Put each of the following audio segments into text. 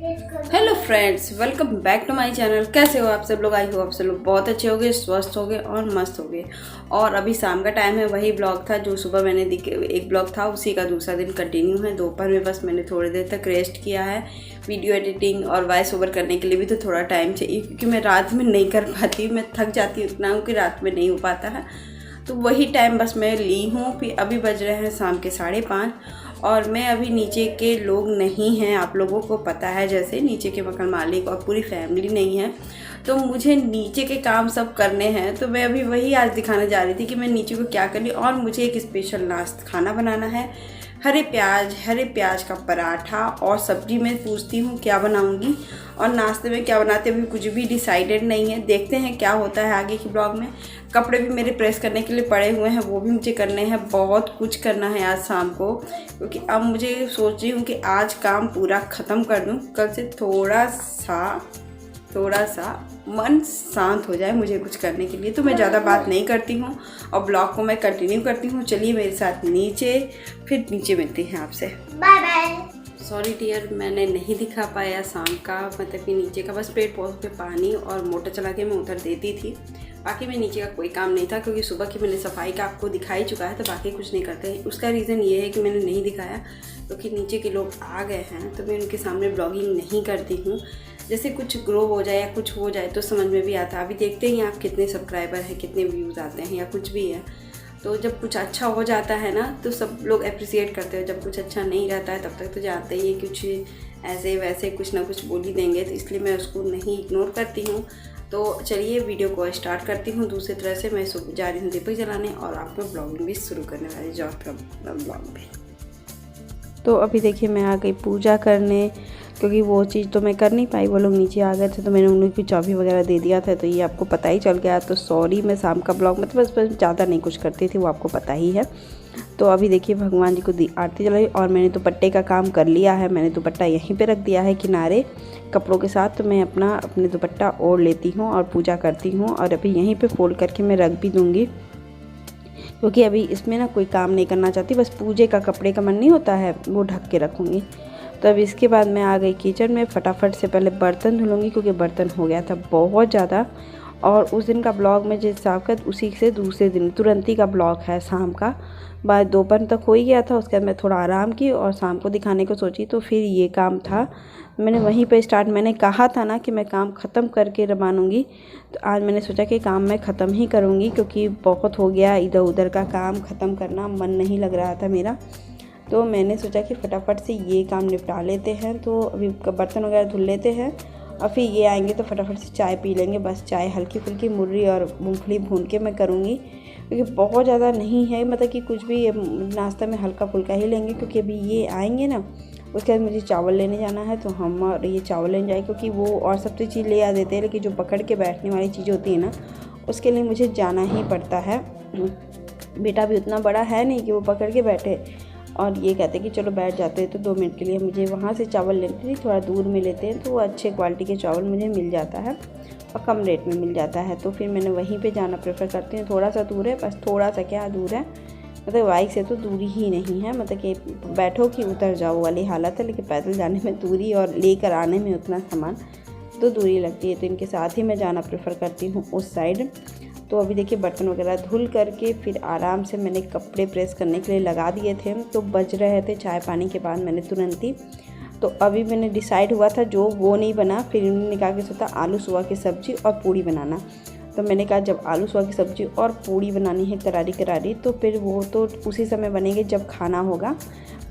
Hello friends, welcome back to my channel. कैसे हो आप सब लोग? आई हो आप सब लोग बहुत अच्छे होंगे, स्वस्थ होंगे और मस्त होंगे। और अभी शाम का टाइम है। वही ब्लॉग था जो सुबह मैंने एक ब्लॉग था, उसी का दूसरा दिन कंटिन्यू है। दोपहर में बस मैंने थोड़ी देर तक रेस्ट किया है। वीडियो एडिटिंग और वॉइस ओवर करने के लिए भी तो थोड़ा टाइम चाहिए, क्योंकि मैं रात में नहीं कर पाती। मैं थक जाती हूँ इतना हूँ कि रात में नहीं हो पाता है। तो वही टाइम बस मैं ली हूँ। फिर अभी बज रहे हैं शाम के 5:30 और मैं अभी नीचे के लोग नहीं हैं। आप लोगों को पता है, जैसे नीचे के मकान मालिक और पूरी फैमिली नहीं है, तो मुझे नीचे के काम सब करने हैं। तो मैं अभी वही आज दिखाने जा रही थी कि मैं नीचे को क्या कर रही हूँ। और मुझे एक स्पेशल नाश्ता खाना बनाना है, हरे प्याज का पराठा। और सब्जी में पूछती हूँ क्या बनाऊँगी, और नाश्ते में क्या बनाते अभी कुछ भी डिसाइडेड नहीं है। देखते हैं क्या होता है आगे की ब्लॉग में। कपड़े भी मेरे प्रेस करने के लिए पड़े हुए हैं, वो भी मुझे करने हैं। बहुत कुछ करना है आज शाम को, क्योंकि अब मुझे सोच रही हूँ कि आज काम पूरा ख़त्म कर दूँ। कल से थोड़ा सा मन शांत हो जाए मुझे कुछ करने के लिए। तो मैं ज़्यादा बात नहीं करती हूँ और ब्लॉग को मैं कंटिन्यू करती हूँ। चलिए मेरे साथ नीचे, फिर नीचे मिलती हैं आपसे। Bye bye. सॉरी डियर, मैंने नहीं दिखा पाया शाम का, मतलब कि नीचे का बस पेड़ पौधों पे पानी और मोटर चला के मैं उधर देती थी। बाकी में नीचे का कोई काम नहीं था, क्योंकि सुबह की मैंने सफाई का आपको दिखा ही चुका है। तो बाकी कुछ नहीं करते हैं। उसका रीज़न ये है कि मैंने नहीं दिखाया क्योंकि नीचे के लोग आ गए हैं, तो मैं उनके सामने ब्लॉगिंग नहीं करती हूँ। जैसे कुछ ग्रो हो जाए या कुछ हो जाए तो समझ में भी आता है। अभी देखते ही आप कितने सब्सक्राइबर हैं, कितने व्यूज़ आते हैं या कुछ भी है। तो जब कुछ अच्छा हो जाता है ना, तो सब लोग अप्रिसिएट करते हैं। जब कुछ अच्छा नहीं रहता है तब तक तो जानते ही है, कुछ ऐसे वैसे कुछ ना कुछ बोल ही देंगे। तो इसलिए मैं उसको नहीं इग्नोर करती हूँ। तो चलिए वीडियो को स्टार्ट करती हूँ। दूसरी तरह से मैं जा रही हूँ दीपक जलाने, और आपको ब्लॉगिंग भी शुरू करने वाली जॉब का ब्लॉग भी। तो अभी देखिए मैं आ गई पूजा करने, क्योंकि वो चीज़ तो मैं कर नहीं पाई। वो लोग नीचे आ गए थे तो मैंने उन्हें की चाबी वगैरह दे दिया था, तो ये आपको पता ही चल गया। तो सॉरी, मैं शाम का ब्लॉग मतलब बस ज़्यादा नहीं कुछ करती थी, वो आपको पता ही है। तो अभी देखिए भगवान जी को आरती जलाई, और मैंने दुपट्टे का काम कर लिया है। मैंने दुपट्टा यहीं पे रख दिया है किनारे कपड़ों के साथ। तो मैं अपने दुपट्टा ओढ़ लेती हूँ और पूजा करती हूँ, और अभी यहीं पे फोल्ड करके मैं रख भी दूँगी, क्योंकि अभी इसमें ना कोई काम नहीं करना चाहती। बस पूजे का कपड़े का मन नहीं होता है, वो ढक के रखूँगी। तो अब इसके बाद मैं आ गई किचन में। फटाफट से पहले बर्तन धुलूँगी, क्योंकि बर्तन हो गया था बहुत ज़्यादा। और उस दिन का ब्लॉग में जिस हिसाब का, उसी से दूसरे दिन तुरंत ही का ब्लॉग है शाम का। बाद दोपहर तक हो ही गया था। उसके बाद मैं थोड़ा आराम की और शाम को दिखाने को सोची, तो फिर ये काम था। मैंने वहीं पे स्टार्ट, मैंने कहा था ना कि मैं काम ख़त्म करके मानूंगी। तो आज मैंने सोचा कि काम मैं ख़त्म ही करूँगी, क्योंकि बहुत हो गया इधर उधर का काम ख़त्म करना, मन नहीं लग रहा था मेरा। तो मैंने सोचा कि फटाफट से ये काम निपटा लेते हैं। तो अभी बर्तन वगैरह धुल लेते हैं, और फिर ये आएंगे तो फटाफट से चाय पी लेंगे। बस चाय हल्की फुल्की मुर्री और मूंगफली भून के मैं करूँगी, क्योंकि बहुत ज़्यादा नहीं है, मतलब कि कुछ भी नाश्ता में हल्का फुल्का ही लेंगे। क्योंकि अभी ये आएंगे ना, उसके बाद मुझे चावल लेने जाना है, तो हम और ये चावल लेने जाए, क्योंकि वो और सब तो चीज़ ले आ देते हैं, लेकिन जो पकड़ के बैठने वाली चीज़ होती है ना, उसके लिए मुझे जाना ही पड़ता है। बेटा भी उतना बड़ा है नहीं कि वो पकड़ के बैठे, और ये कहते हैं कि चलो बैठ जाते हैं। तो 2 मिनट के लिए मुझे वहाँ से चावल लेते थे, थोड़ा दूर में लेते हैं, तो वो अच्छे क्वालिटी के चावल मुझे मिल जाता है और कम रेट में मिल जाता है। तो फिर मैंने वहीं पे जाना प्रेफर करती हूँ। थोड़ा सा दूर है, बस थोड़ा सा क्या दूर है, मतलब बाइक से तो दूरी ही नहीं है, मतलब कि बैठो कि उतर जाओ वाली हालत है। लेकिन पैदल जाने में दूरी और लेकर आने में उतना सामान तो दूरी लगती है। तो इनके साथ ही मैं जाना प्रेफर करती हूँ उस साइड। तो अभी देखिए बर्तन वगैरह धुल करके फिर आराम से मैंने कपड़े प्रेस करने के लिए लगा दिए थे। तो बज रहे थे चाय पानी के बाद मैंने तुरंत ही, तो अभी मैंने डिसाइड हुआ था जो वो नहीं बना। फिर उन्होंने कहा कि सोचा आलू सुबह की सब्ज़ी और पूड़ी बनाना। तो मैंने कहा जब आलू सुबह की सब्ज़ी और पूड़ी बनानी है करारी करारी, तो फिर वो तो उसी समय बनेंगे जब खाना होगा।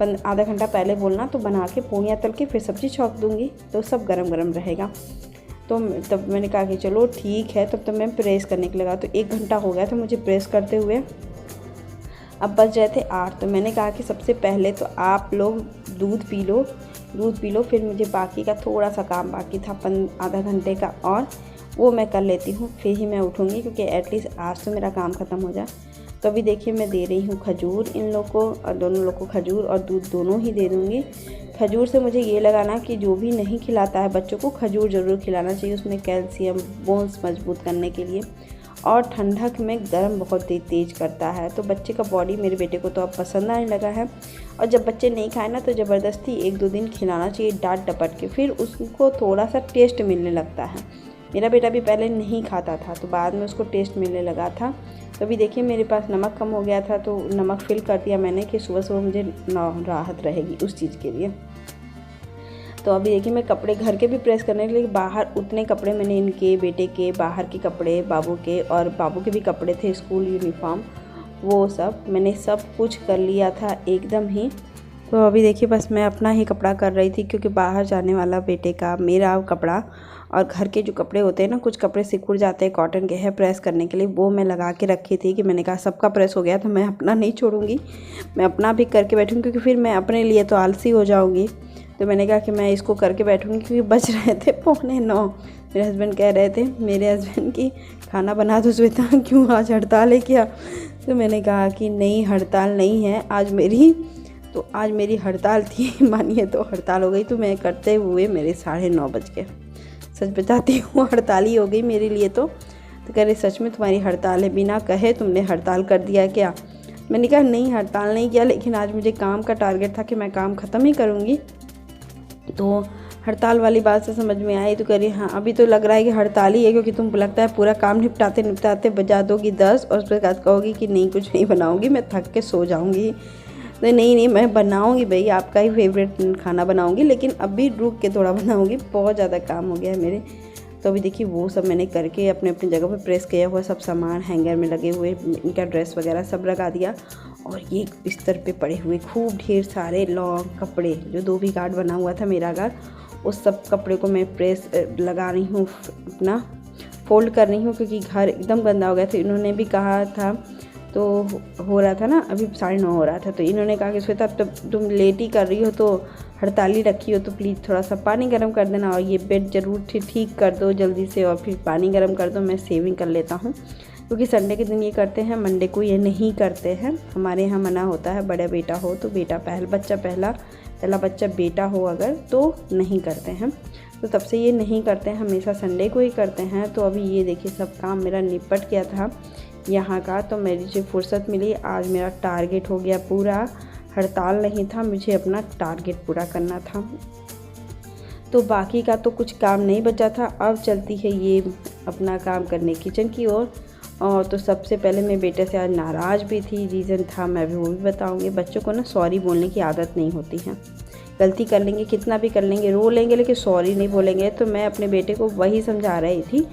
आधा घंटा पहले बोलना, तो बना के पूड़ियाँ तल के फिर सब्ज़ी छौंक दूँगी, तो सब गरम गरम रहेगा। तो तब मैंने कहा कि चलो ठीक है। तब मैं प्रेस करने के लगा। तो 1 घंटा हो गया था मुझे प्रेस करते हुए। अब बज रहे थे 8। तो मैंने कहा कि सबसे पहले तो आप लोग दूध पी लो। फिर मुझे बाकी का थोड़ा सा काम बाकी था आधा घंटे का, और वो मैं कर लेती हूँ, फिर ही मैं उठूँगी, क्योंकि एटलीस्ट आज तो मेरा काम ख़त्म हो जाए। तो अभी देखिए मैं दे रही हूँ खजूर इन लोग को, और दोनों लोग को खजूर और दूध दोनों ही दे दूँगी। खजूर से मुझे ये लगाना कि जो भी नहीं खिलाता है बच्चों को, खजूर ज़रूर खिलाना चाहिए। उसमें कैल्शियम, बोन्स मजबूत करने के लिए। और ठंडक में गर्म बहुत तेज़ करता है। तो बच्चे का बॉडी मेरे बेटे को तो अब पसंद आने लगा है। और जब बच्चे नहीं खाए ना तो ज़बरदस्ती 1-2 दिन खिलाना चाहिए डांट डपट के, फिर उसको थोड़ा सा टेस्ट मिलने लगता है। मेरा बेटा भी पहले नहीं खाता था तो बाद में उसको टेस्ट मिलने लगा था। तो अभी देखिए मेरे पास नमक कम हो गया था तो नमक फिल कर दिया मैंने कि सुबह सुबह मुझे राहत रहेगी उस चीज़ के लिए। तो अभी देखिए मैं कपड़े घर के भी प्रेस करने के लिए बाहर उतने कपड़े मैंने इनके बेटे के, बाहर के कपड़े बाबू के, और बाबू के भी कपड़े थे स्कूल यूनिफॉर्म, वो सब मैंने सब कुछ कर लिया था एकदम ही। तो अभी देखिए बस मैं अपना ही कपड़ा कर रही थी क्योंकि बाहर जाने वाला बेटे का मेरा कपड़ा और घर के जो कपड़े होते हैं ना, कुछ कपड़े सिकुड़ जाते हैं कॉटन के हैं प्रेस करने के लिए, वो मैं लगा के रखी थी कि मैंने कहा सबका प्रेस हो गया तो मैं अपना नहीं छोड़ूंगी, मैं अपना भी करके बैठूंगी क्योंकि फिर मैं अपने लिए तो आलसी हो जाऊंगी। तो मैंने कहा कि मैं इसको करके बैठूंगी क्योंकि बज रहे थे 8:45। मेरे हस्बैंड कह रहे थे, मेरे हस्बैंड की खाना बना दो श्वेता, क्यों आज हड़ताल है क्या? तो मैंने कहा कि नहीं हड़ताल नहीं है आज मेरी, तो आज मेरी हड़ताल थी मानिए, तो हड़ताल हो गई। तो मैं करते हुए मेरे 9:30 बज गए, सच बताती हूँ हड़ताल ही हो गई मेरे लिए। तो कह रहे सच में तुम्हारी हड़ताल है, बिना कहे तुमने हड़ताल कर दिया क्या? मैंने कहा नहीं हड़ताल नहीं किया, लेकिन आज मुझे काम का टारगेट था कि मैं काम ख़त्म ही करूँगी। तो हड़ताल वाली बात से समझ में आई। तो कह रही हाँ अभी तो लग रहा है कि हड़ताल ही है, क्योंकि तुम लगता है पूरा काम निपटाते निपटाते बजा दोगी 10 और उसके बाद कहोगी कि नहीं कुछ नहीं बनाऊँगी, मैं थक के सो जाऊँगी। तो नहीं मैं बनाऊँगी भाई, आपका ही फेवरेट खाना बनाऊँगी, लेकिन अभी रुक के थोड़ा बनाऊँगी, बहुत ज़्यादा काम हो गया है मेरे। तो अभी देखिए वो सब मैंने करके अपने अपनी जगह पे प्रेस किया हुआ सब सामान हैंगर में लगे हुए, इनका ड्रेस वगैरह सब लगा दिया। और ये बिस्तर पे पड़े हुए खूब ढेर सारे लॉन्ग कपड़े, जो धोबी घाट बना हुआ था मेरा घर, उस सब कपड़े को मैं प्रेस लगा रही हूँ, अपना फोल्ड कर रही हूँ, क्योंकि घर एकदम गंदा हो गया था। इन्होंने भी कहा था, तो हो रहा था ना अभी 9:30 हो रहा था, तो इन्होंने कहा कि श्वेता अब तुम लेट ही कर रही हो, तो हड़ताली रखी हो, तो प्लीज़ थोड़ा सा पानी गर्म कर देना और ये बेड ज़रूर ठीक कर दो जल्दी से, और फिर पानी गर्म कर दो, मैं सेविंग कर लेता हूँ। क्योंकि संडे के दिन ये करते हैं, मंडे को ये नहीं करते हैं। हमारे यहाँ मना होता है, बड़ा बेटा हो तो बेटा पहला बच्चा बेटा हो अगर तो नहीं करते हैं, तो तब से ये नहीं करते हैं, हमेशा संडे को ही करते हैं। तो अभी ये देखिए सब काम मेरा निपट गया था यहाँ का। तो मेरी जो फुर्सत मिली, आज मेरा टारगेट हो गया पूरा, हड़ताल नहीं था, मुझे अपना टारगेट पूरा करना था। तो बाकी का तो कुछ काम नहीं बचा था। अब चलती है ये अपना काम करने किचन की ओर। और तो सबसे पहले मैं बेटे से आज नाराज़ भी थी, रीज़न था मैं भी वो भी बताऊंगी। बच्चों को ना सॉरी बोलने की आदत नहीं होती है, गलती कर लेंगे कितना भी कर लेंगे, रो लेंगे, लेकिन सॉरी नहीं बोलेंगे। तो मैं अपने बेटे को वही समझा रही थी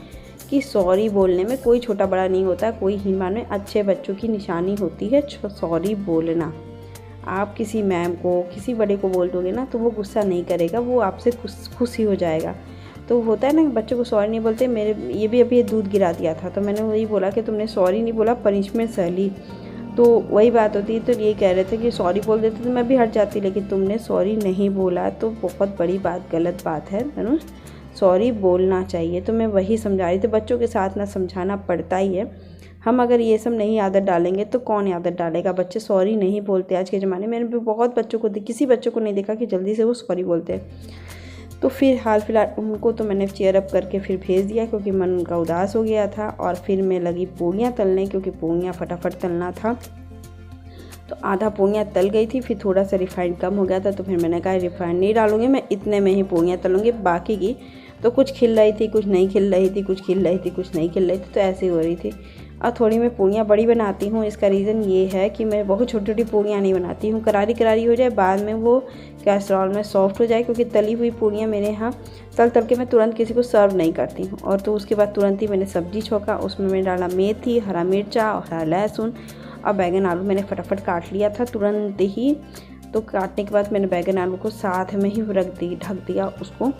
कि सॉरी बोलने में कोई छोटा बड़ा नहीं होता, कोई हीमान में अच्छे बच्चों की निशानी होती है सॉरी बोलना। आप किसी मैम को किसी बड़े को बोल दोगे ना तो वो गुस्सा नहीं करेगा, वो आपसे खुशी हो जाएगा। तो होता है ना बच्चों को सॉरी नहीं बोलते। मेरे ये भी अभी दूध गिरा दिया था, तो मैंने वही बोला कि तुमने सॉरी नहीं बोला, पनिशमेंट सह ली। तो वही बात होती है। तो ये कह रहे थे कि सॉरी बोल देते तो मैं भी हट जाती, लेकिन तुमने सॉरी नहीं बोला तो बहुत बड़ी बात, गलत बात है धनुष, सॉरी बोलना चाहिए। तो मैं वही समझा रही थी, बच्चों के साथ ना समझाना पड़ता ही है। हम अगर ये सब नहीं आदत डालेंगे तो कौन आदत डालेगा? बच्चे सॉरी नहीं बोलते आज के ज़माने में। मैंने भी बहुत बच्चों को किसी बच्चों को नहीं देखा कि जल्दी से वो सॉरी बोलते हैं। तो फिर हाल फिलहाल उनको तो मैंने चेयर अप करके फिर भेज दिया, क्योंकि मन उनका उदास हो गया था। और फिर मैं लगी पूड़ियाँ तलने, क्योंकि पूड़ियाँ फटाफट तलना था। तो आधा पूड़ियाँ तल गई थी, फिर थोड़ा सा रिफाइंड कम हो गया था, तो फिर मैंने कहा रिफाइंड नहीं डालूंगी, मैं इतने में ही पूड़ियाँ तलूँगी। बाकी की तो कुछ खिल रही थी, कुछ नहीं खिल रही थी, कुछ खिल रही थी, कुछ नहीं खिल रही थी, तो ऐसे ही हो रही थी। और थोड़ी मैं पूड़ियाँ बड़ी बनाती हूँ, इसका रीज़न ये है कि मैं बहुत छोटी छोटी पूड़ियाँ नहीं बनाती हूँ, करारी करारी हो जाए, बाद में वो कैसरोल में सॉफ्ट हो जाए। क्योंकि तली हुई पूड़ियाँ मेरे यहाँ तल के मैं तुरंत किसी को सर्व नहीं करती हूँ। और तो उसके बाद तुरंत ही मैंने सब्जी छोंका, उसमें मैंने डाला मेथी, हरा मिर्चा और हरा लहसुन और बैगन आलू मैंने फटाफट काट लिया था तुरंत ही। तो काटने के बाद मैंने बैगन आलू को साथ में ही ढक दिया, उसको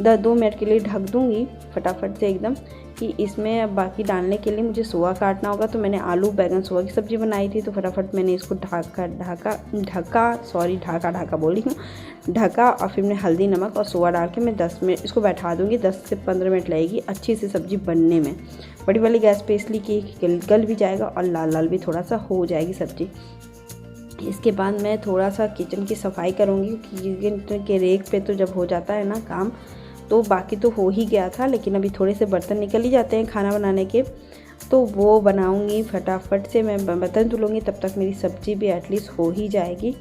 2 मिनट के लिए ढक दूँगी फटाफट से एकदम, कि इसमें बाकी डालने के लिए मुझे सोया काटना होगा। तो मैंने आलू बैगन सोया की सब्ज़ी बनाई थी, तो फटाफट मैंने इसको ढका और फिर मैंने हल्दी नमक और सोया डाल के मैं 10 मिनट इसको बैठा दूँगी। 10 से 15 मिनट लगेगी अच्छी सी सब्ज़ी बनने में। बड़ी वाली गैस पे इसलिए कि गल भी जाएगा और लाल लाल भी थोड़ा सा हो जाएगी सब्ज़ी। इसके बाद मैं थोड़ा सा किचन की सफाई करूँगी, किचन के रेक पे तो जब हो जाता है ना काम, तो बाकी तो हो ही गया था, लेकिन अभी थोड़े से बर्तन निकल ही जाते हैं खाना बनाने के। तो वो बनाऊंगी फटाफट से। मैं बर्तन धुलूँगी, तब तक मेरी सब्ज़ी भी एटलीस्ट हो ही जाएगी।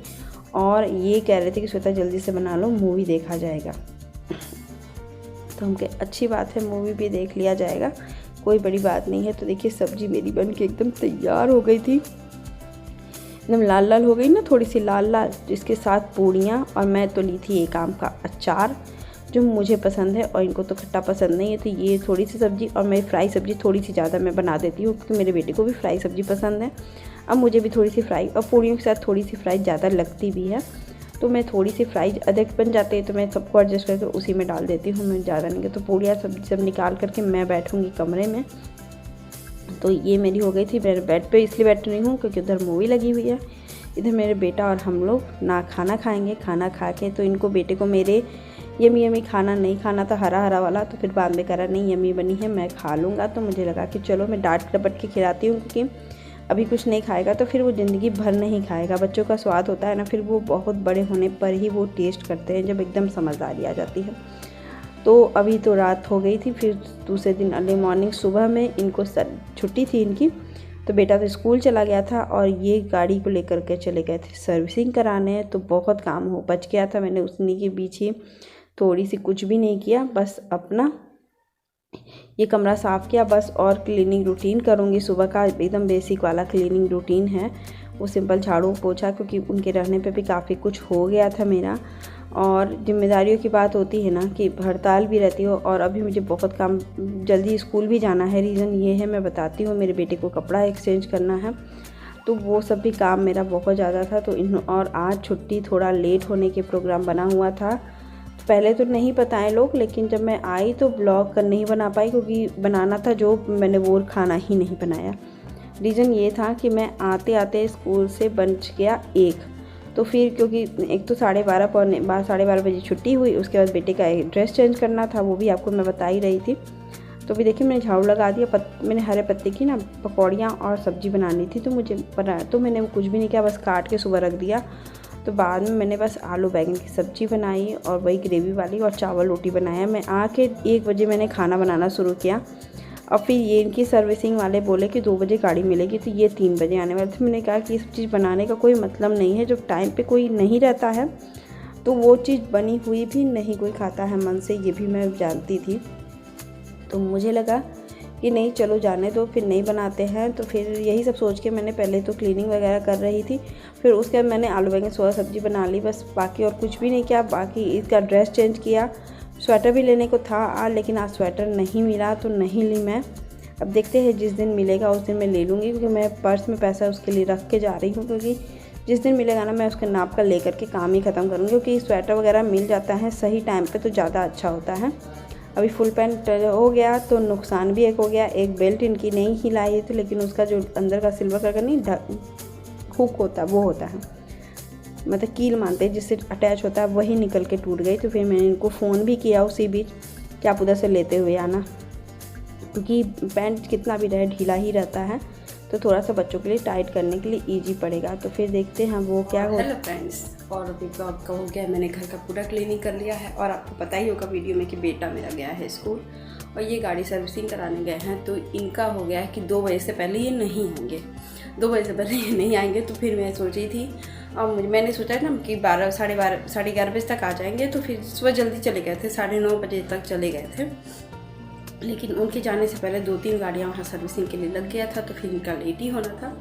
और ये कह रहे थे कि श्वेता जल्दी से बना लो, मूवी देखा जाएगा। तो हम कहे अच्छी बात है, मूवी भी देख लिया जाएगा, कोई बड़ी बात नहीं है। तो देखिए सब्ज़ी मेरी बन के एकदम तैयार हो गई थी, एकदम लाल लाल हो गई ना, थोड़ी सी लाल लाल, जिसके साथ पूड़ियाँ। और मैं तो ली थी एक आम का अचार जो मुझे पसंद है, और इनको तो खट्टा पसंद नहीं है। तो ये थोड़ी सी सब्ज़ी, और मैं फ्राई सब्ज़ी थोड़ी सी ज़्यादा मैं बना देती हूँ क्योंकि मेरे बेटे को भी फ्राई सब्ज़ी पसंद है। अब मुझे भी थोड़ी सी फ्राई, और पूड़ियों के साथ थोड़ी सी फ्राई ज़्यादा लगती भी है, तो मैं थोड़ी सी फ्राई अधिक बन जाती है तो मैं सबको एडजस्ट करके उसी में डाल देती हूँ, मैं ज़्यादा नहीं। तो पूड़ियाँ सब निकाल करके मैं बैठूँगी कमरे में। तो ये मेरी हो गई थी। मैं बेड पे इसलिए बैठ रही हूँ क्योंकि उधर मूवी लगी हुई है, इधर मेरे बेटा और हम लोग ना खाना खाएंगे। खाना खा के तो इनको, बेटे को मेरे यमी यमी खाना नहीं खाना था, हरा हरा वाला। तो फिर बाद में करा नहीं यमी बनी है, मैं खा लूँगा। तो मुझे लगा कि चलो मैं डांट डपट के खिलाती हूँ, क्योंकि अभी कुछ नहीं खाएगा तो फिर वो ज़िंदगी भर नहीं खाएगा। बच्चों का स्वाद होता है ना, फिर वो बहुत बड़े होने पर ही वो टेस्ट करते हैं, जब एकदम समझदारी आ जाती है। तो अभी तो रात हो गई थी, फिर दूसरे दिन अर्ली मॉर्निंग सुबह में इनको छुट्टी थी इनकी, तो बेटा तो स्कूल चला गया था और ये गाड़ी को लेकर के चले गए थे सर्विसिंग कराने। तो बहुत काम हो बच गया था, मैंने उसी के बीच ही थोड़ी सी कुछ भी नहीं किया, बस अपना ये कमरा साफ़ किया बस। और क्लीनिंग रूटीन करूँगी सुबह का, एकदम बेसिक वाला क्लीनिंग रूटीन है वो, सिंपल झाड़ू पोछा, क्योंकि उनके रहने पे भी काफ़ी कुछ हो गया था मेरा। और जिम्मेदारियों की बात होती है ना कि हड़ताल भी रहती हो, और अभी मुझे बहुत काम, जल्दी स्कूल भी जाना है। रीज़न ये है, मैं बताती हूँ, मेरे बेटे को कपड़ा एक्सचेंज करना है, तो वो सब भी काम मेरा बहुत ज़्यादा था। तो और आज छुट्टी, थोड़ा लेट होने के प्रोग्राम बना हुआ था। पहले तो नहीं बताए लोग, लेकिन जब मैं आई तो ब्लॉग नहीं बना पाई, क्योंकि बनाना था जो मैंने वो खाना ही नहीं बनाया। रीज़न ये था कि मैं आते आते स्कूल से बच गया 1, तो फिर क्योंकि एक तो 12:30 बजे छुट्टी हुई, उसके बाद बेटे का ड्रेस चेंज करना था, वो भी आपको मैं बता ही रही थी। तो भी देखिए मैंने झाड़ू लगा दिया, मैंने हरे पत्ते की ना पकौड़ियाँ और सब्ज़ी बनानी थी, तो मैंने कुछ भी नहीं किया, बस काट के सुबह रख दिया। तो बाद में मैंने बस आलू बैंगन की सब्ज़ी बनाई और वही ग्रेवी वाली, और चावल रोटी बनाया। मैं आके 1 बजे मैंने खाना बनाना शुरू किया। और फिर ये इनकी सर्विसिंग वाले बोले कि 2 बजे गाड़ी मिलेगी, तो ये 3 बजे आने वाले थे। मैंने कहा कि इस चीज़ बनाने का कोई मतलब नहीं है, जब टाइम पे कोई नहीं रहता है तो वो चीज़ बनी हुई भी नहीं कोई खाता है मन से, ये भी मैं जानती थी। तो मुझे लगा कि नहीं चलो जाने दो, फिर नहीं बनाते हैं। तो फिर यही सब सोच के मैंने पहले तो क्लीनिंग वगैरह कर रही थी, फिर उसके बाद मैंने आलू बैंगन सोया सब्ज़ी बना ली, बस बाकी और कुछ भी नहीं किया। बाकी इसका ड्रेस चेंज किया, स्वेटर भी लेने को था लेकिन आज स्वेटर नहीं मिला तो नहीं ली मैं। अब देखते हैं, जिस दिन मिलेगा उस दिन मैं ले लूँगी, क्योंकि मैं पर्स में पैसा उसके लिए रख के जा रही हूँ, क्योंकि जिस दिन मिलेगा ना मैं उसके नाप का ले करके काम ही ख़त्म करूँगी। क्योंकि स्वेटर वगैरह मिल जाता है सही टाइम पर तो ज़्यादा अच्छा होता है। अभी फुल पैंट हो गया तो नुकसान भी एक हो गया। एक बेल्ट इनकी नहीं हिलाई थी, लेकिन उसका जो अंदर का सिल्वर कलर का नहीं हुक होता है वो होता है, मतलब कील मानते हैं जिससे अटैच होता है, वही निकल के टूट गई। तो फिर मैंने इनको फ़ोन भी किया उसी बीच कि आप उधर से लेते हुए आना, क्योंकि पैंट कितना भी रहे ढीला ही रहता है, तो थोड़ा सा बच्चों के लिए टाइट करने के लिए ईजी पड़ेगा। तो फिर देखते हैं वो क्या होगा। हेलो फ्रेंड्स, और अभी तो आपका हो गया, मैंने घर का पूरा क्लीनिंग कर लिया है। और आपको पता ही होगा वीडियो में कि बेटा मेरा गया है स्कूल और ये गाड़ी सर्विसिंग कराने गए हैं। तो इनका हो गया है कि 2 बजे से पहले ये नहीं आएंगे, 2 बजे से पहले ये नहीं आएंगे। तो फिर मैं सोच रही थी, और मैंने सोचा ना कि 12, साढ़े 11 बजे तक आ जाएंगे। तो फिर सुबह जल्दी चले गए थे, 9:30 बजे तक चले गए थे। लेकिन उनके जाने से पहले 2-3 गाड़ियाँ वहाँ सर्विसिंग के लिए लग गया था, तो फिर इनका लेट ही होना था।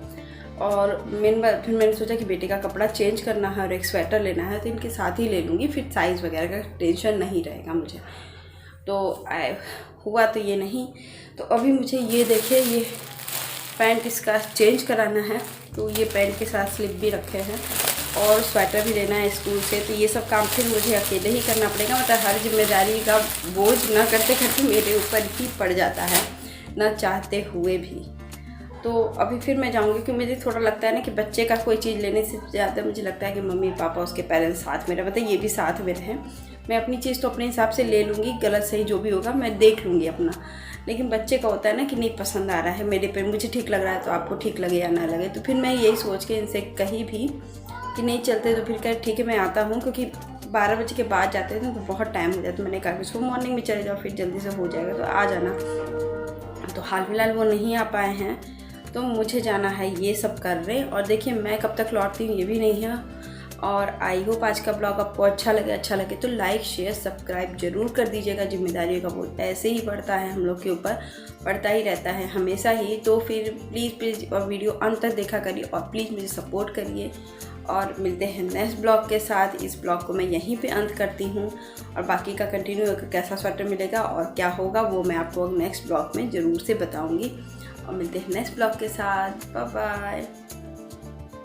और फिर मैंने सोचा कि बेटे का कपड़ा चेंज करना है और एक स्वेटर लेना है, तो इनके साथ ही ले लूँगी, फिर साइज़ वगैरह का टेंशन नहीं रहेगा मुझे। तो हुआ तो ये नहीं। तो अभी मुझे ये देखिए, ये पैंट इसका चेंज कराना है, तो ये पैंट के साथ स्लिप भी रखे हैं और स्वेटर भी लेना है स्कूल से। तो ये सब काम फिर मुझे अकेले ही करना पड़ेगा, मतलब हर जिम्मेदारी का बोझ ना करते करते मेरे ऊपर ही पड़ जाता है, ना चाहते हुए भी। तो अभी फिर मैं जाऊंगी, क्योंकि मुझे थोड़ा लगता है ना कि बच्चे का कोई चीज़ लेने से ज़्यादा मुझे लगता है कि मम्मी पापा उसके पेरेंट्स साथ में रहे, मतलब ये भी साथ में रहें। मैं अपनी चीज़ तो अपने हिसाब से ले लूँगी, गलत सही जो भी होगा मैं देख लूँगी अपना। लेकिन बच्चे का होता है ना कि नहीं पसंद आ रहा है मेरे पे, मुझे ठीक लग रहा है तो आपको ठीक लगे या ना लगे। तो फिर मैं यही सोच के इनसे कहीं भी कि नहीं चलते, तो फिर कह ठीक है मैं आता हूँ, क्योंकि 12 बजे के बाद जाते हैं तो बहुत टाइम हो जाता है। मैंने कहा कि सुबह मॉर्निंग में चले जाओ, फिर जल्दी से हो जाएगा, तो आ जाना। तो हाल फिलहाल वो नहीं आ पाए हैं, तो मुझे जाना है ये सब कर रहे। और देखिए मैं कब तक लौटती हूँ ये भी नहीं है। और आई होप आज का ब्लॉग आपको अच्छा लगे तो लाइक शेयर सब्सक्राइब जरूर कर दीजिएगा। जिम्मेदारियों का बोझ ऐसे ही बढ़ता है, हम लोग के ऊपर पड़ता ही रहता है हमेशा ही। तो फिर प्लीज़ और वीडियो अंत तक देखा करिए और प्लीज़ मुझे सपोर्ट करिए। और मिलते हैं नेक्स्ट ब्लॉग के साथ। इस ब्लॉग को मैं यहीं पे अंत करती हूँ और बाकी का कंटिन्यू कैसा स्वेटर मिलेगा और क्या होगा वो मैं आपको नेक्स्ट ब्लॉग में ज़रूर से बताऊँगी। और मिलते हैं नेक्स्ट ब्लॉग के साथ। Bye bye.